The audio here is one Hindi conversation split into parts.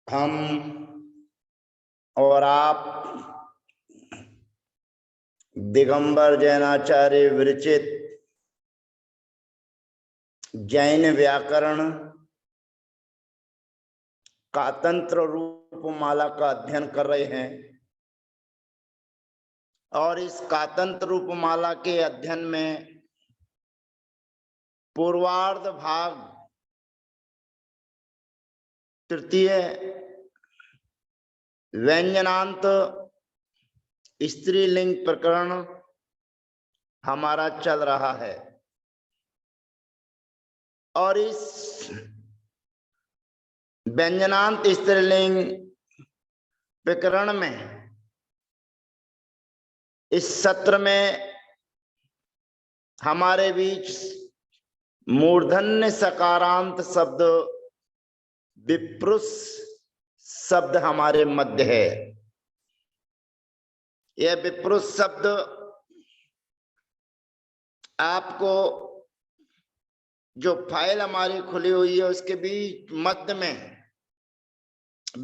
हम और आप दिगंबर जैनाचार्य विरचित जैन व्याकरण कातंत्र रूपमाला का अध्ययन कर रहे हैं और इस कातंत्र रूपमाला के अध्ययन में पूर्वार्ध भाग तृतीय व्यंजनांत स्त्रीलिंग प्रकरण हमारा चल रहा है और इस व्यंजनांत स्त्रीलिंग प्रकरण में इस सत्र में हमारे बीच मूर्धन्य सकारांत शब्द विप्रुस शब्द हमारे मध्य है। यह विप्रुस शब्द आपको जो फाइल हमारी खुली हुई है उसके बीच मध्य में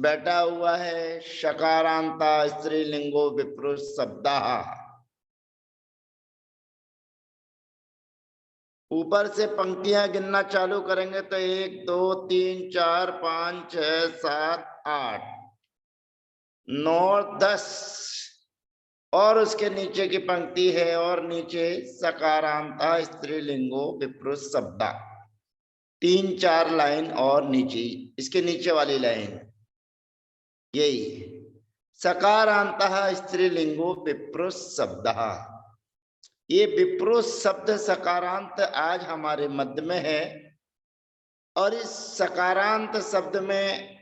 बैठा हुआ है शकारांता स्त्रीलिंगो विप्रुस शब्दा। ऊपर से पंक्तियां गिनना चालू करेंगे तो 1 2 3 4 5 6 7 8 9 10 और उसके नीचे की पंक्ति है और नीचे सकारांता स्त्रीलिंगो विप्रुस शब्दा। 3 4 लाइन और नीचे इसके नीचे वाली लाइन यही सकारांता स्त्रीलिंगो विप्रुस शब्दा। ये विप्रुस शब्द सकारांत आज हमारे मध्य में है और इस सकारांत शब्द में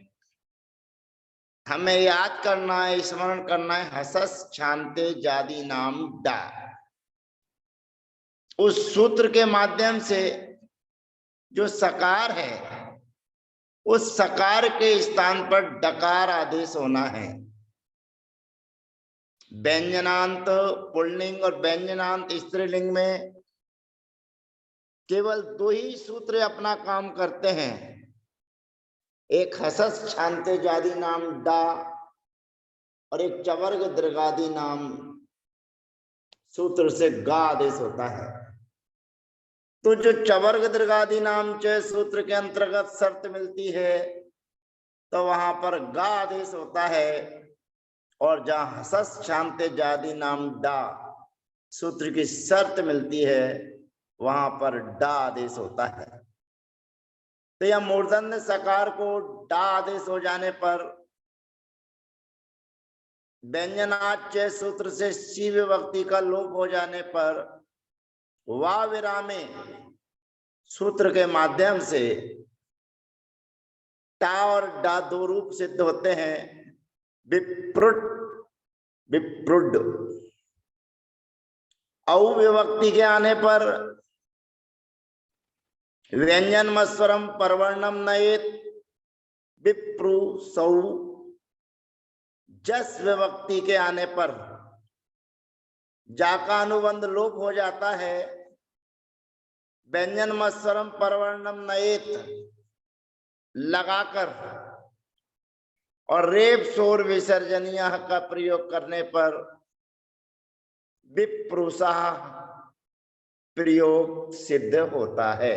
हमें याद करना है, स्मरण करना है हसस छांते जादी नाम डा। उस सूत्र के माध्यम से जो सकार है उस सकार के स्थान पर डकार आदेश होना है। व्यंजनांत पुल्लिंग और व्यंजनांत स्त्रीलिंग में केवल 2 ही सूत्र अपना काम करते हैं, एक हसस छांते जादी नाम डा और एक चवर्ग दीर्घादि नाम सूत्र से गा आदेश होता है। तो जो चवर्ग दीर्घादि नाम च सूत्र के अंतर्गत शर्त मिलती है तो वहां पर गा आदेश होता है और जहां हसस छांते जादी नाम डा सूत्र की शर्त मिलती है वहां पर डा आदेश होता है। तो यह मूर्धन्य सकार को डा आदेश हो जाने पर व्यंजनाच्य सूत्र से सी विभक्ति का लोप हो जाने पर वा विरामे सूत्र के माध्यम से टा और डा 2 रूप सिद्ध होते हैं, विप्रुड विप्रुड। औ विभक्ति के आने पर व्यंजन मस्वरम परवर्णम नयेत विप्रु सौ। जस विभक्ति के आने पर जा का अनुबंध लोप हो जाता है, व्यंजन मस्वरम परवर्णम नयेत लगाकर और रेप शोर विसर्जनीय का प्रयोग करने पर विप्रुसा प्रयोग सिद्ध होता है।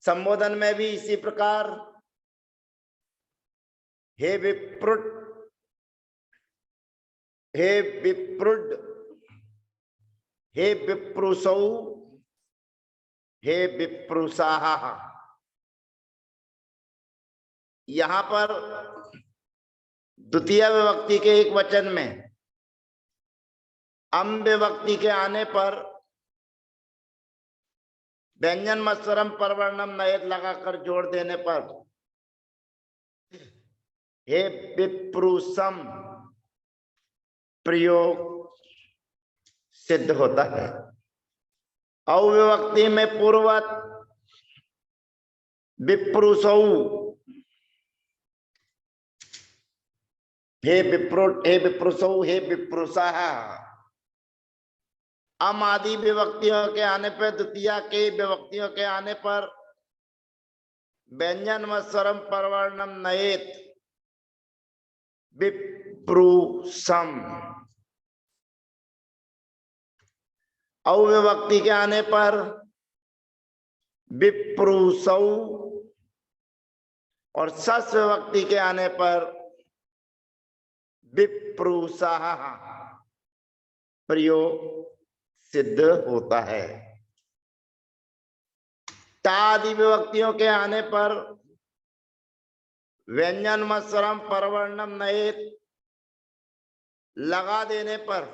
संबोधन में भी इसी प्रकार हे विप्रुड हे विप्रुड हे विप्रुसौ हे विप्रुसाह। यहां पर द्वितीय विभक्ति के एक वचन में अम विभक्ति के आने पर व्यंजन मत्सरम परवर्णम नयत लगाकर जोड़ देने पर हे विप्रुसम प्रयोग सिद्ध होता है। अविभक्ति में पूर्वत विप्रुसौ हे विप्रुट हे विप्रुसौ हे विप्रुसाह। अम आदि विभक्तियों के आने पर द्वितीय के विभक्तियों के आने पर व्यंजन व स्वरम परवर्णम नयेत विप्रुसम। अव्यक्ति के आने पर विप्रुसौ और सस विभक्ति के आने पर विप्रुसा प्रयोग सिद्ध होता है। तादि विभक्तियों के आने पर व्यंजन मत्सरम परवर्णम नयेत लगा देने पर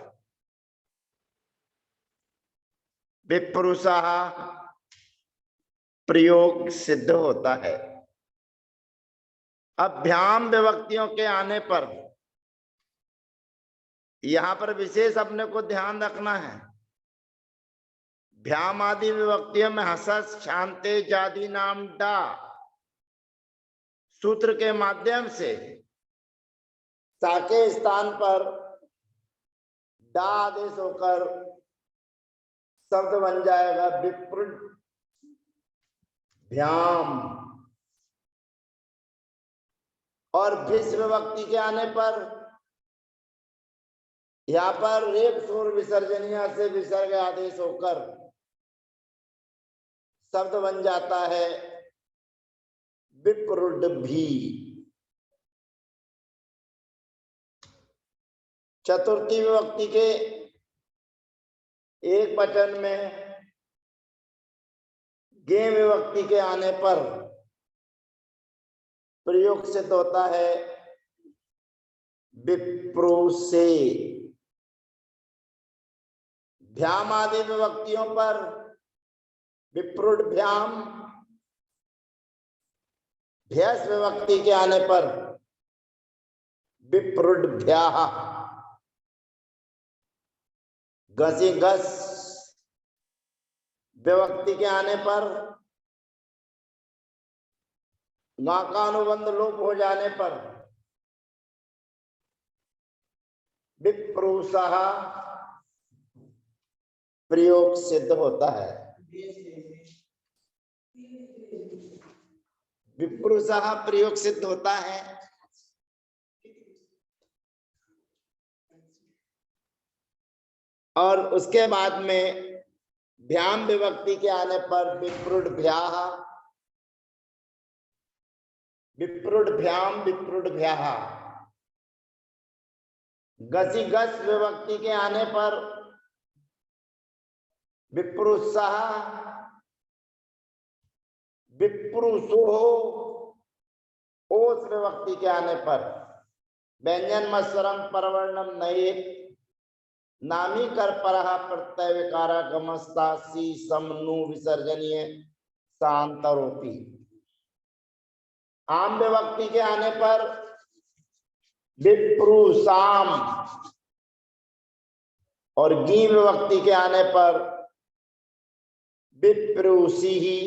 विप्रुसा प्रयोग सिद्ध होता है। अभ्याम विभक्तियों के आने पर यहां पर विशेष अपने को ध्यान रखना है। भ्याम आदि विभक्तियों में हसस शांते जाति नाम डा सूत्र के माध्यम से सा के स्थान पर डा आदेश होकर शब्द बन जाएगा विप्रुड भ्याम। और भिस विभक्ति के आने पर यहाँ पर रेप शोर विसर्जनिया से विसर्ग आदेश होकर शब्द बन जाता है विप्रुड भी। चतुर्थी विभक्ति के एक वचन में गे विभक्ति के आने पर प्रयोग सिद्ध होता है विप्रुसे। भ्याम आदि विभक्तियों पर विप्रुड भ्याम, भ्यस विभक्ति के आने पर विप्रुड भ्याह, घसी घस विभक्ति के आने पर गा का अनुबंध लोप हो जाने पर विप्रुसः प्रयोग सिद्ध होता है। विप्रुसः प्रयोग सिद्ध होता है। और उसके बाद में भ्याम विभक्ति के आने पर विप्रुड भ्याह, विप्रुड भ्याम, विप्रुड भ्याह। घसी घस विभक्ति के आने पर विप्रुसः, विप्रुसोः। ओस विभक्ति के आने पर व्यंजन मत्सरम परवर्णम नयेत नामी कर परहा प्रत्यय विकारा गमस्ता सी समनु विसर्जनीय सांतरोपी। आम विभक्ति के आने पर विप्रुसाम और गी विभक्ति के आने पर विप्रुसी ही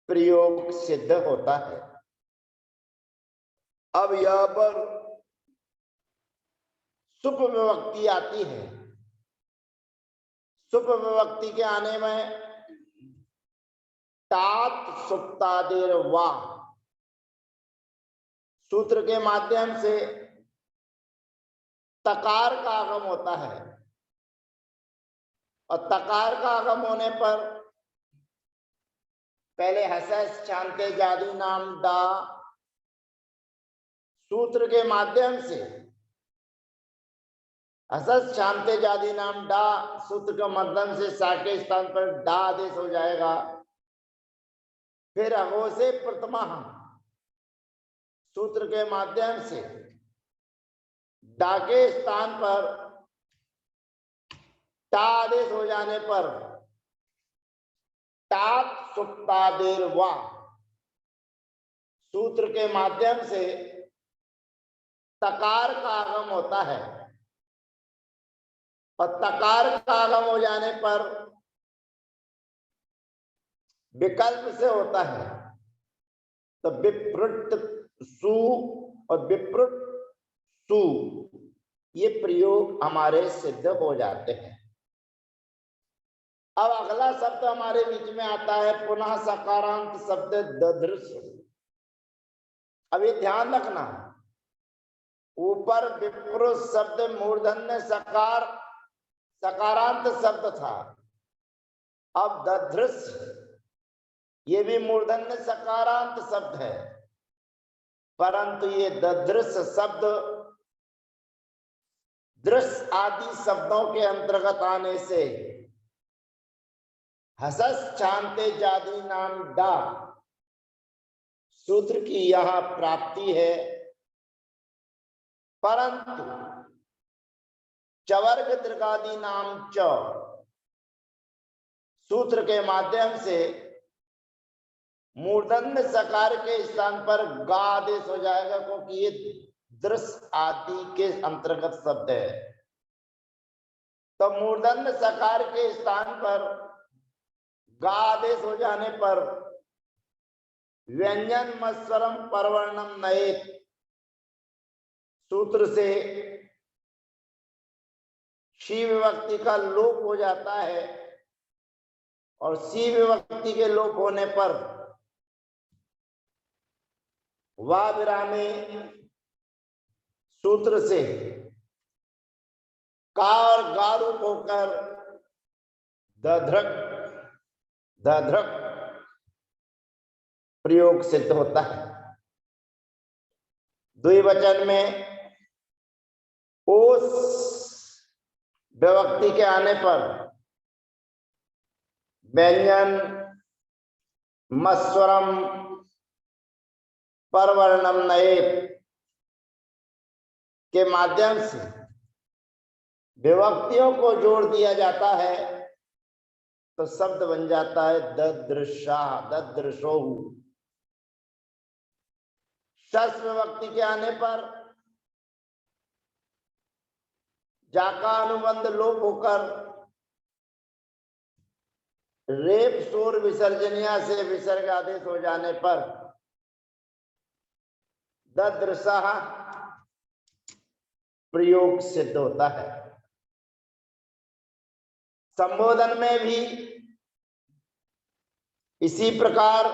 प्रयोग सिद्ध होता है। अब यहां पर सुप विभक्ति आती है। सुप विभक्ति के आने में तात सुप्तादेर वा सूत्र के माध्यम से तकार का आगम होता है और तकार का आगम होने पर पहले हसस शांते जादू नाम डा सूत्र के माध्यम से हसस शांते जादी नाम डा सूत्र के माध्यम से सा के स्थान पर डा आदेश हो जाएगा। फिर अगो से प्रथमा सूत्र के माध्यम से डा के स्थान पर टा आदेश हो जाने पर तात सुप्तादेर वा सूत्र के माध्यम से तकार का आगम होता है और तकार का आगम हो जाने पर विकल्प से होता है तो विप्रुट सु और विप्रुट सु ये प्रयोग हमारे सिद्ध हो जाते हैं। अब अगला शब्द हमारे बीच में आता है पुनः सकारांत शब्द ददृश। अभी ध्यान रखना, ऊपर विप्रुष शब्द मूर्धन्य सकार सकारांत शब्द था। अब ददृश ये भी मूर्धन्य सकारांत शब्द है, परंतु ये ददृश शब्द दृश्य आदि शब्दों के अंतर्गत आने से हसस छांते जादी नाम डा सूत्र की यह प्राप्ति है। परंतु चवर्ग दीर्घादि नाम च सूत्र के माध्यम से मूर्धन्य सकार के स्थान पर गा आदेश हो जाएगा, क्योंकि ये दृश्य आदि के अंतर्गत शब्द है। तो मूर्धन्य सकार के स्थान पर गा आदेश हो जाने पर व्यंजन मत्सरम परवर्णम नयेत सूत्र से शी विभक्ति का लोप हो जाता है, और सी विभक्ति के लोप होने पर वा विरामे सूत्र से का और गा रूप होकर दधृक दधृक प्रयोग सिद्ध होता है। द्विवचन में ओस विभक्ति के आने पर व्यंजन मस्वरम परवर्णम नयेत के माध्यम से विभक्तियों को जोड़ दिया जाता है, तो शब्द बन जाता है ददृशा ददृशो। शस विभक्ति के आने पर जाका अनुबंध लोप होकर रेप शोर विसर्जनिया से विसर्ग आदेश हो जाने पर ददृशा प्रयोग सिद्ध होता है। संबोधन में भी इसी प्रकार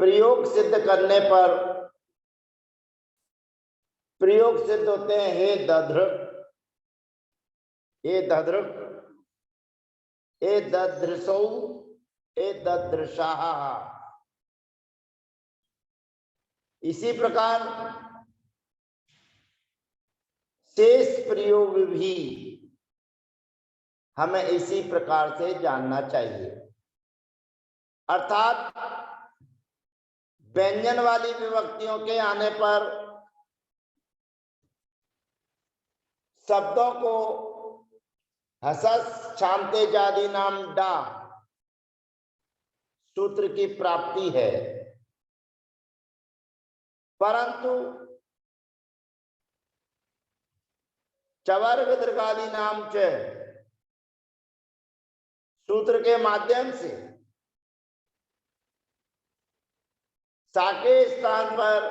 प्रयोग सिद्ध करने पर प्रयोग सिद्ध होते हैं हे दधृक, हे दधृक, हे ददृशौ, हे ददृशाः। इसी प्रकार शेष प्रयोग भी हमें इसी प्रकार से जानना चाहिए। अर्थात व्यंजन वाली विभक्तियों के आने पर शब्दों को हसस छांते जादी नाम डा सूत्र की प्राप्ति है, परंतु चवर्ग दीर्घादि नाम च सूत्र के माध्यम से सा के स्थान पर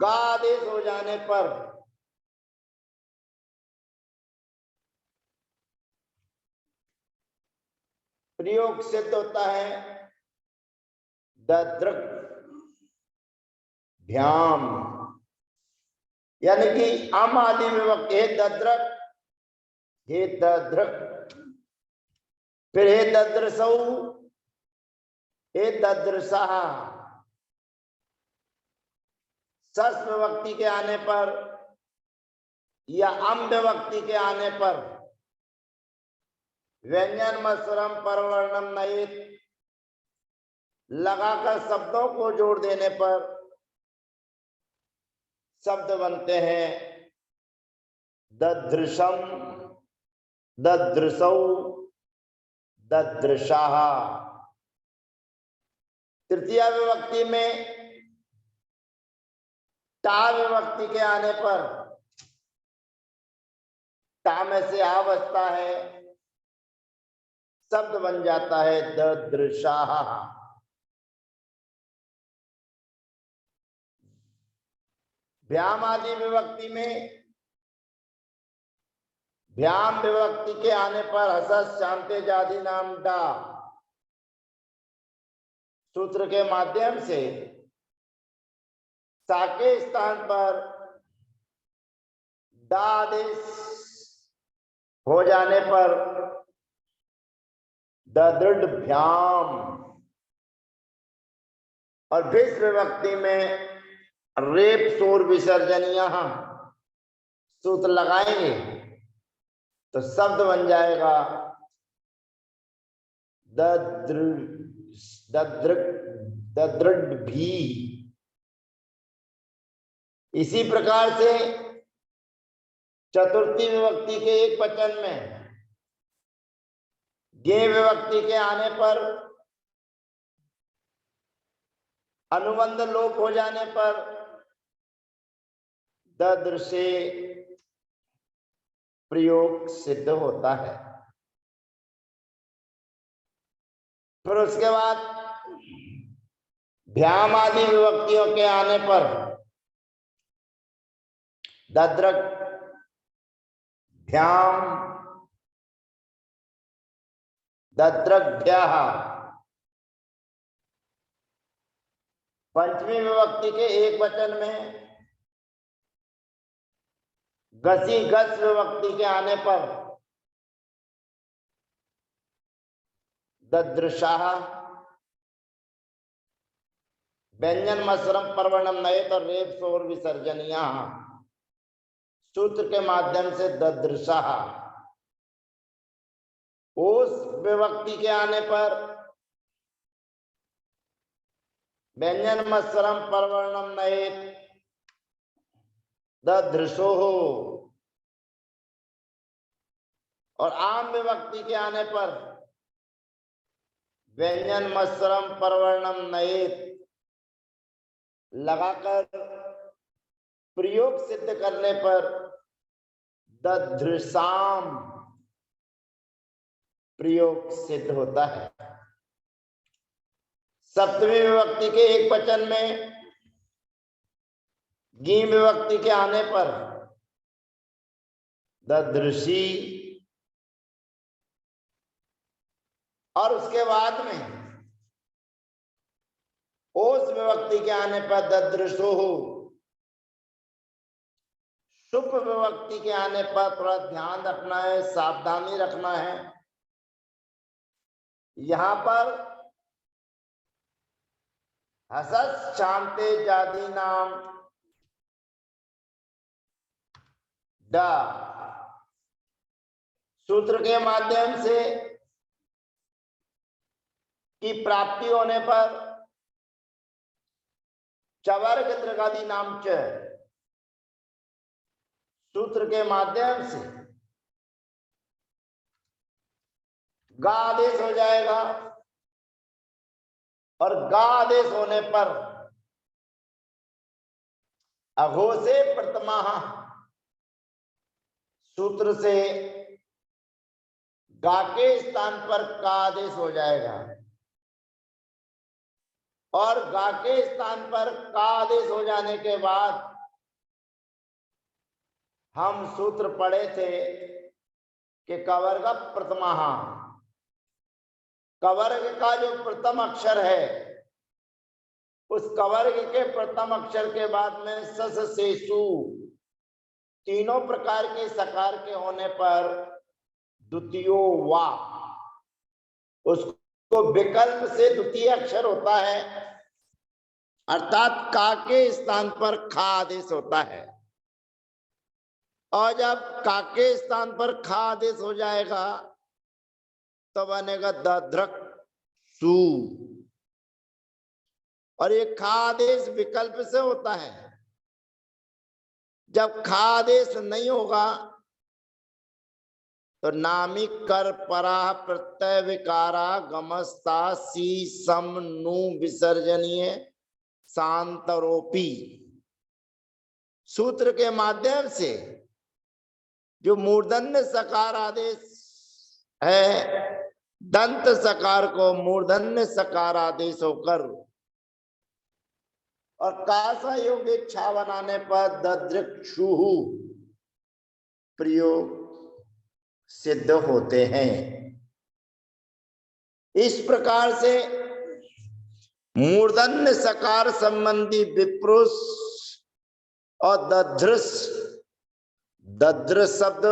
गा आदेश हो जाने पर प्रयोग सिद्ध होता है ददृक भ्याम, यानी कि अम आदि विभक्ति हे ददृक, हे ददृक, फिर हे ददृशौ, हे ददृशाः। सस विभक्ति के आने पर या अम विभक्ति के आने पर व्यंजन मस्वरम परवर्णम नयेत लगाकर शब्दों को जोड़ देने पर शब्द बनते हैं ददृशम, ददृशौ, ददृशाः। तृतीया विभक्ति में टा विभक्ति के आने पर टा में से आ बचता है, शब्द बन जाता है ददृशाः। व्याम आदि विभक्ति में भ्याम विभक्ति के आने पर हसस शांते जाति नाम डा सूत्र के माध्यम से सा के स्थान पर डा आदेश हो जाने पर दृढ़ भ्याम और भिस विभक्ति में रेप शोर विसर्जनीय सूत्र लगाएंगे तो शब्द बन जाएगा दृढ़ भी। इसी प्रकार से चतुर्थी विभक्ति के एक वचन में गे विभक्ति के आने पर अनुबंध लोप हो जाने पर दृश्य प्रयोग सिद्ध होता है। फिर उसके बाद भ्याम आदि विभक्तियों के आने पर दद्रक भ्याम दद्रभ्यः पंचमी विभक्ति के एक वचन में गसी गस विभक्ति के आने पर ददृशाः व्यंजन मस्रम परवर्णम नयत और रेप शोर विसर्जनीय सूत्र के माध्यम से ददृशाः। उस विभक्ति के आने पर व्यंजन मस्रम परवर्णम नयत ददृशो और आम विभक्ति के आने पर व्यंजन मस्रम परवर्णम नयत लगाकर प्रयोग सिद्ध करने पर ददृशाम प्रयोग सिद्ध होता है। सप्तमी विभक्ति के एक वचन में गी विभक्ति के आने पर ददृशी और उसके बाद में ओस विभक्ति के आने पर ददृशो। शुभ विभक्ति के आने पर थोड़ा ध्यान रखना है, सावधानी रखना है। यहां पर हसस शांते जाति नाम डा सूत्र के माध्यम से की प्राप्ति होने पर चवर्ग दृगादि नाम च सूत्र के माध्यम से गा आदेश हो जाएगा और गा आदेश होने पर अघोषे प्रथमा सूत्र से गा के स्थान पर का आदेश हो जाएगा और गा के स्थान पर का आदेश हो जाने के बाद हम सूत्र पढ़े थे कि कवर्ग प्रथमा कवर्ग का जो प्रथम अक्षर है उस कवर्ग के प्रथम अक्षर के बाद में सस से सु तीनों प्रकार के सकार के होने पर द्वितीयो वा उसको विकल्प से द्वितीय अक्षर होता है अर्थात का के स्थान पर खा आदेश होता है और जब का के स्थान पर खा आदेश हो जाएगा तो बनेगा दद्रक सु और ये खा आदेश विकल्प से होता है। जब खा आदेश नहीं होगा तो नामिक कर परा प्रत्यय विकारा गमस्ता सी सम नु विसर्जनीय शांतरोपी सूत्र के माध्यम से जो मूर्धन्य सकार आदेश है दंत सकार को मूर्धन्य सकार आदेश होकर और कासा योग इच्छा बनाने पर ददृक्षु प्रयोग सिद्ध होते हैं। इस प्रकार से मूर्धन्य सकार संबंधी विप्रुष और दध्रस, दध्र शब्द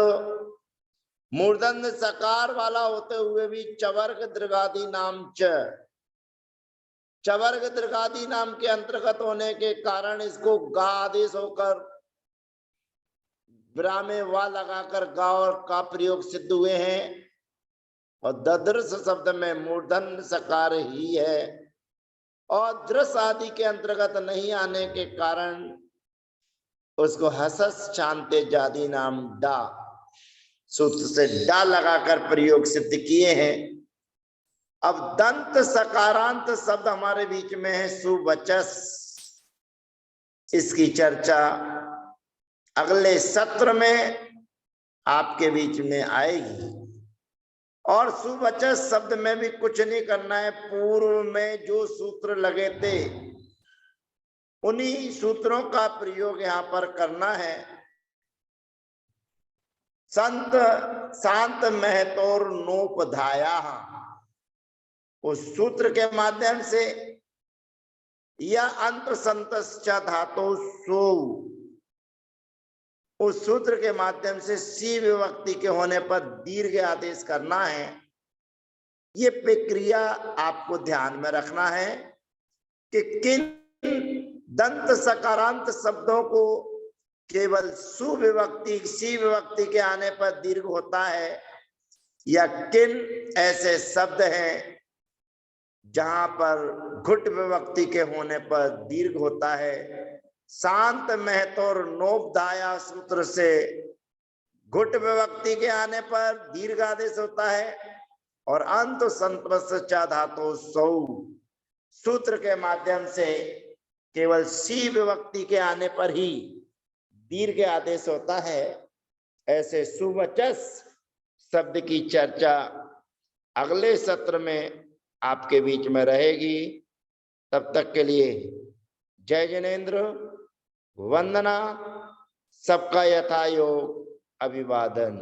मूर्धन्य सकार वाला होते हुए भी चवर्ग दीर्घादि नाम चवर्ग दीर्घादि नाम के अंतर्गत होने के कारण इसको गा आदेश होकर ब्राह्मे वा लगाकर गाव का प्रयोग सिद्ध हुए हैं। और ददृश शब्द में मूर्धन्य सकार ही है और दृश आदि के अंतर्गत नहीं आने के कारण उसको हसस शांते जादी नाम डा सूत्र से डा लगाकर प्रयोग सिद्ध किए हैं। अब दंत सकारांत शब्द हमारे बीच में है सुवचस। इसकी चर्चा अगले सत्र में आपके बीच में आएगी। और सुवचस शब्द में भी कुछ नहीं करना है, पूर्व में जो सूत्र लगे थे उन्हीं सूत्रों का प्रयोग यहां पर करना है। संत शांत महतोर नोपधाया, उस सूत्र के माध्यम से या अंत संतश्च धातु सो, उस सूत्र के माध्यम से सी विभक्ति के होने पर दीर्घ आदेश करना है। ये प्रक्रिया आपको ध्यान में रखना है कि किन दंत सकारांत शब्दों को केवल सुविभक्ति सी विभक्ति के आने पर दीर्घ होता है या किन ऐसे शब्द हैं जहां पर घुट विभक्ति के होने पर दीर्घ होता है। शांत महतोर नोपधाया सूत्र से घुट विभक्ति के आने पर दीर्घ आदेश होता है और अंत संतवश्च धातु सौ सूत्र के माध्यम से केवल सी विभक्ति के आने पर ही दीर्घ आदेश होता है। ऐसे सुवचस शब्द की चर्चा अगले सत्र में आपके बीच में रहेगी। तब तक के लिए जय जिनेन्द्र, वंदना, सबका यथायोग अभिवादन।